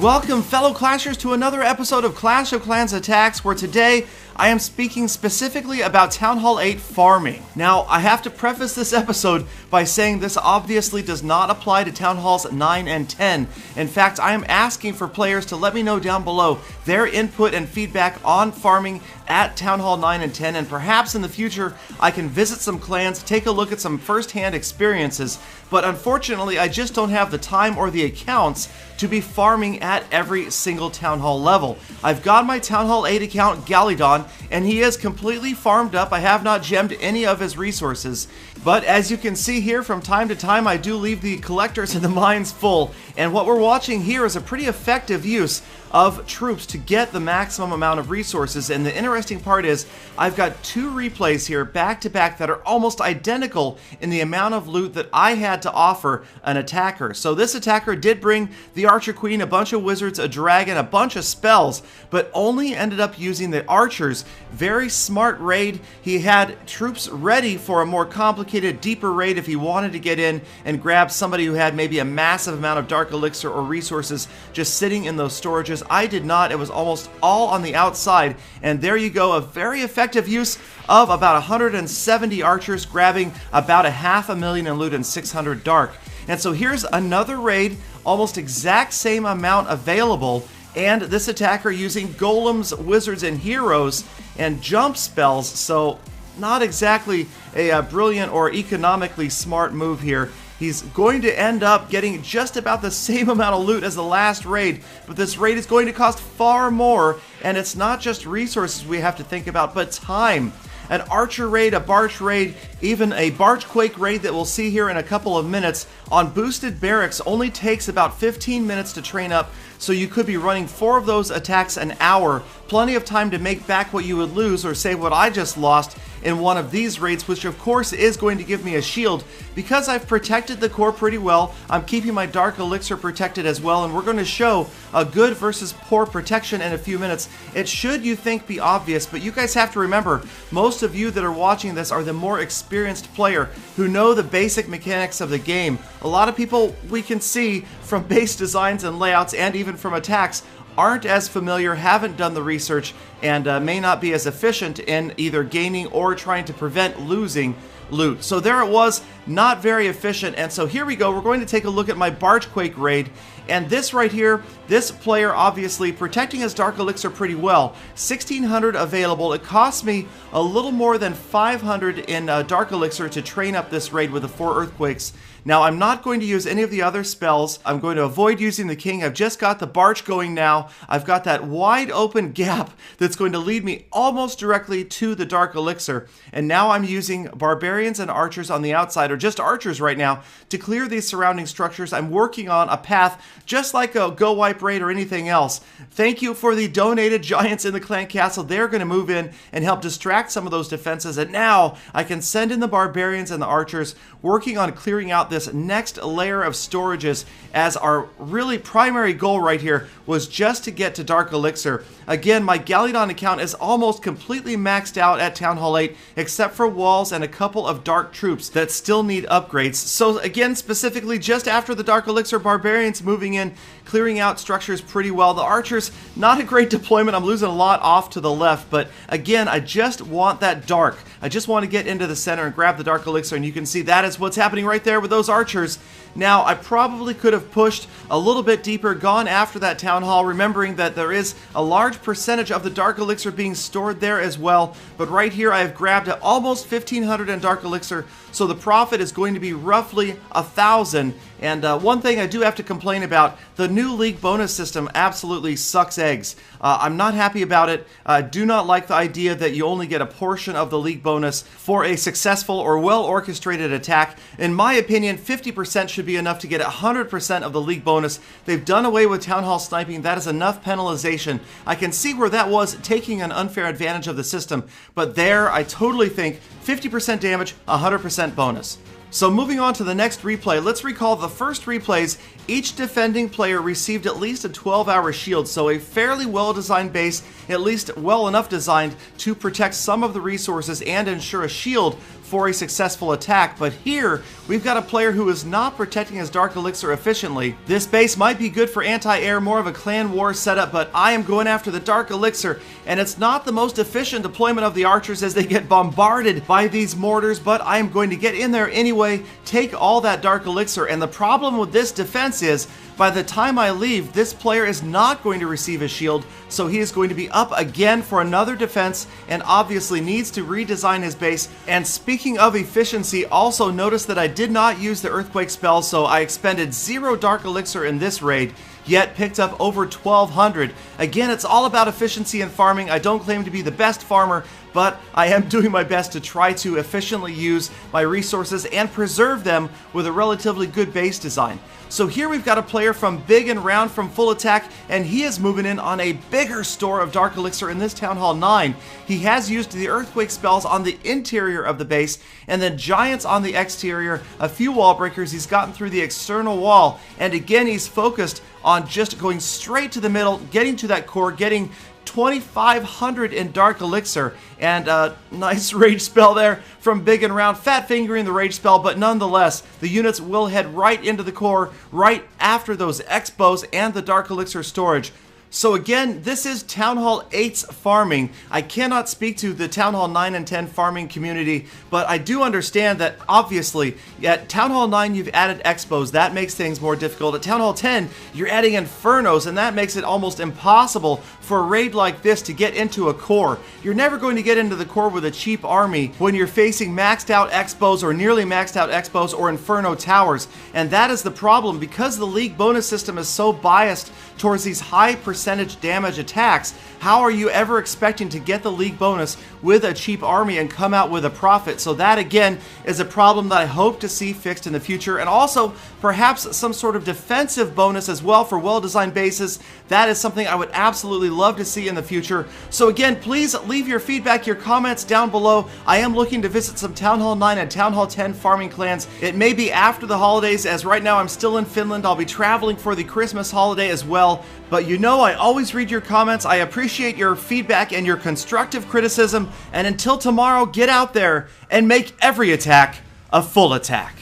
Welcome, fellow Clashers, to another episode of Clash of Clans Attacks, where today I am speaking specifically about Town Hall 8 farming. Now, I have to preface this episode by saying this obviously does not apply to Town Halls 9 and 10. In fact, I am asking for players to let me know down below their input and feedback on farming at Town Hall 9 and 10, and perhaps in the future I can visit some clans, take a look at some first-hand experiences, but unfortunately I just don't have the time or the accounts to be farming at every single Town Hall level. I've got my Town Hall 8 account, Galidon, and he is completely farmed up. I have not gemmed any of his resources, but as you can see here, from time to time I do leave the collectors and the mines full, and what we're watching here is a pretty effective use of troops to get the maximum amount of resources. And the interesting part is I've got two replays here back to back that are almost identical in the amount of loot that I had to offer an attacker. So this attacker did bring the Archer Queen, a bunch of wizards, a dragon, a bunch of spells, but only ended up using the archers. Very smart raid. He had troops ready for a more complicated, deeper raid if he wanted to get in and grab somebody who had maybe a massive amount of dark elixir or resources just sitting in those storages. I did not. It was almost all on the outside, and there you go, a very effective use of about 170 archers, grabbing about 500,000 in loot and 600 dark. And so here's another raid, almost exact same amount available, and this attacker using golems, wizards, and heroes and jump spells, so not exactly a brilliant or economically smart move here. He's going to end up getting just about the same amount of loot as the last raid, but this raid is going to cost far more, and it's not just resources we have to think about, but time. An archer raid, a barch raid, even a barchquake raid that we'll see here in a couple of minutes on boosted barracks only takes about 15 minutes to train up, so you could be running 4 of those attacks an hour. Plenty of time to make back what you would lose, or say what I just lost in one of these raids, which of course is going to give me a shield. Because I've protected the core pretty well, I'm keeping my dark elixir protected as well, and we're going to show a good versus poor protection in a few minutes. It should, you think, be obvious, but you guys have to remember, most of you that are watching this are the more experienced player who know the basic mechanics of the game. A lot of people we can see from base designs and layouts and even from attacks aren't as familiar, haven't done the research, and may not be as efficient in either gaining or trying to prevent losing loot. So there it was, not very efficient, and so here we go. We're going to take a look at my Barchquake raid, and this right here, this player obviously protecting his dark elixir pretty well. 1600 available. It cost me a little more than 500 in dark elixir to train up this raid with the 4 earthquakes. Now, I'm not going to use any of the other spells. I'm going to avoid using the king. I've just got the barch going now. I've got that wide open gap that's going to lead me almost directly to the dark elixir. And now I'm using barbarians and archers on the outside, or just archers right now, to clear these surrounding structures. I'm working on a path just like a Go Wipe raid or anything else. Thank you for the donated giants in the clan castle. They're going to move in and help distract some of those defenses. And now I can send in the barbarians and the archers, working on clearing out this next layer of storages, as our really primary goal right here was just to get to dark elixir. Again, my Galidon account is almost completely maxed out at Town Hall 8, except for walls and a couple of dark troops that still need upgrades. So again, specifically just after the dark elixir, barbarians moving in, clearing out structures pretty well. The archers, not a great deployment. I'm losing a lot off to the left, but again, I just want that dark. I just want to get into the center and grab the dark elixir, and you can see that is what's happening right there with those archers. Now, I probably could have pushed a little bit deeper, gone after that town hall, remembering that there is a large percentage of the dark elixir being stored there as well. But right here, I have grabbed almost 1,500 in dark elixir, so the profit is going to be roughly 1,000. And one thing I do have to complain about, the new league bonus system absolutely sucks eggs. I'm not happy about it. I do not like the idea that you only get a portion of the league bonus for a successful or well-orchestrated attack. In my opinion, 50% should be enough to get 100% of the league bonus. They've done away with Town Hall sniping. That is enough penalization. I can see where that was taking an unfair advantage of the system, but there, I totally think 50% damage, 100% bonus. So moving on to the next replay, let's recall the first replays. Each defending player received at least a 12-hour shield, so a fairly well-designed base, at least well enough designed to protect some of the resources and ensure a shield for a successful attack, but here we've got a player who is not protecting his Dark Elixir efficiently. This base might be good for anti-air, more of a clan war setup, but I am going after the Dark Elixir, and it's not the most efficient deployment of the archers as they get bombarded by these mortars, but I am going to get in there anyway, take all that Dark Elixir, and the problem with this defense is by the time I leave, this player is not going to receive a shield, so he is going to be up again for another defense and obviously needs to redesign his base. And speaking of efficiency, also notice that I did not use the Earthquake spell, so I expended 0 Dark Elixir in this raid, yet picked up over 1200. Again, it's all about efficiency and farming. I don't claim to be the best farmer, but I am doing my best to try to efficiently use my resources and preserve them with a relatively good base design. So here we've got a player from Big and Round from Full Attack, and he is moving in on a bigger store of Dark Elixir in this Town Hall 9. He has used the Earthquake spells on the interior of the base, and then Giants on the exterior, a few wall breakers. He's gotten through the external wall, and again he's focused on just going straight to the middle, getting to that core, getting 2,500 in Dark Elixir, and a nice rage spell there from Big and Round, fat fingering the rage spell, but nonetheless, the units will head right into the core right after those X-bows and the Dark Elixir storage. So again, this is Town Hall 8's farming. I cannot speak to the Town Hall 9 and 10 farming community, but I do understand that obviously at Town Hall 9 you've added X-bows. That makes things more difficult. At Town Hall 10 you're adding Infernos, and that makes it almost impossible for a raid like this to get into a core. You're never going to get into the core with a cheap army when you're facing maxed out X-bows or nearly maxed out X-bows or Inferno towers, and that is the problem because the League bonus system is so biased towards these high percentage damage attacks. How are you ever expecting to get the League bonus with a cheap army and come out with a profit? So that again is a problem that I hope to see fixed in the future, and also perhaps some sort of defensive bonus as well for well-designed bases. That is something I would absolutely love to see in the future. So again, please leave your feedback, your comments down below. I am looking to visit some Town Hall 9 and Town Hall 10 farming clans. It may be after the holidays, as right now I'm still in Finland. I'll be traveling for the Christmas holiday as well. But you know I always read your comments. I appreciate your feedback and your constructive criticism. And until tomorrow, get out there and make every attack a full attack.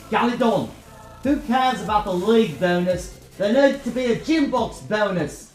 Galidon, who cares about the League bonus? There needs to be a gym box bonus.